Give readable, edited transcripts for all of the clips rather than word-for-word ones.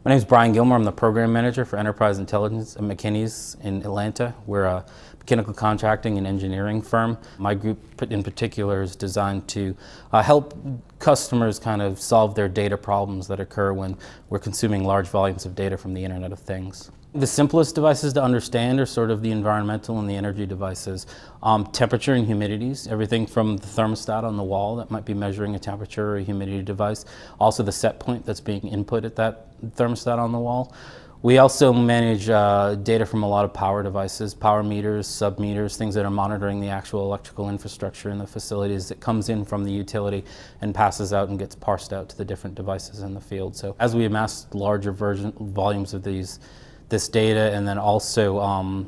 My name is Brian Gilmore. I'm the program manager for enterprise intelligence at McKenney's in Atlanta. We're a mechanical contracting and engineering firm. My group in particular is designed to help customers kind of solve their data problems that occur when we're consuming large volumes of data from the Internet of Things. The simplest devices to understand are sort of the environmental and the energy devices. Temperature and humidities, everything from the thermostat on the wall that might be measuring a temperature or a humidity device, also the set point that's being input at that thermostat on the wall. We also manage data from a lot of power devices, power meters, sub-meters, things that are monitoring the actual electrical infrastructure in the facilities that comes in from the utility and passes out and gets parsed out to the different devices in the field. So as we amass larger volumes of this data and then also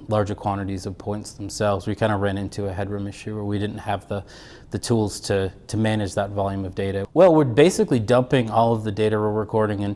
larger quantities of points themselves, we kind of ran into a headroom issue where we didn't have the tools to manage that volume of data. Well, we're basically dumping all of the data we're recording in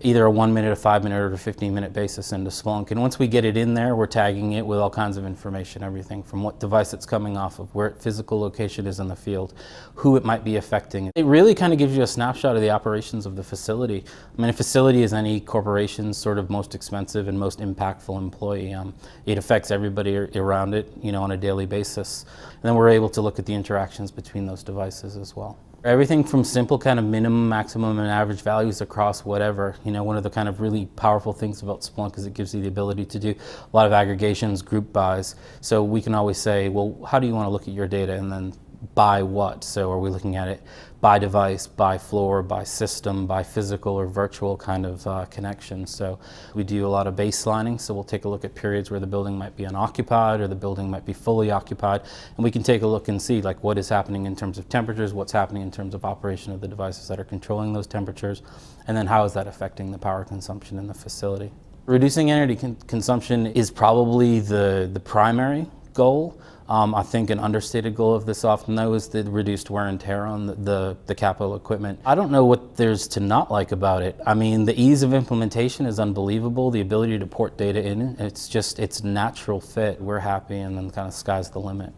either a 1 minute, a 5 minute, or a 15-minute basis into Splunk. And once we get it in there, we're tagging it with all kinds of information, everything from what device it's coming off of, where its physical location is in the field, who it might be affecting. It really kind of gives you a snapshot of the operations of the facility. I mean, a facility is any corporation's sort of most expensive and most impactful employee. It affects everybody around it, on a daily basis. And then we're able to look at the interactions between those devices as well. Everything from simple kind of minimum, maximum, and average values across whatever. One of the kind of really powerful things about Splunk is it gives you the ability to do a lot of aggregations, group buys. So we can always say, well, how do you want to look at your data, and then by what? So are we looking at it by device, by floor, by system, by physical or virtual kind of connection? So we do a lot of baselining, so we'll take a look at periods where the building might be unoccupied or the building might be fully occupied, and we can take a look and see like what is happening in terms of temperatures, what's happening in terms of operation of the devices that are controlling those temperatures, and then how is that affecting the power consumption in the facility. Reducing energy consumption is probably the primary goal. I think an understated goal of this often, though, is the reduced wear and tear on the capital equipment. I don't know what there's to not like about it. I mean, the ease of implementation is unbelievable. The ability to port data in, it's natural fit. We're happy, and then kind of sky's the limit.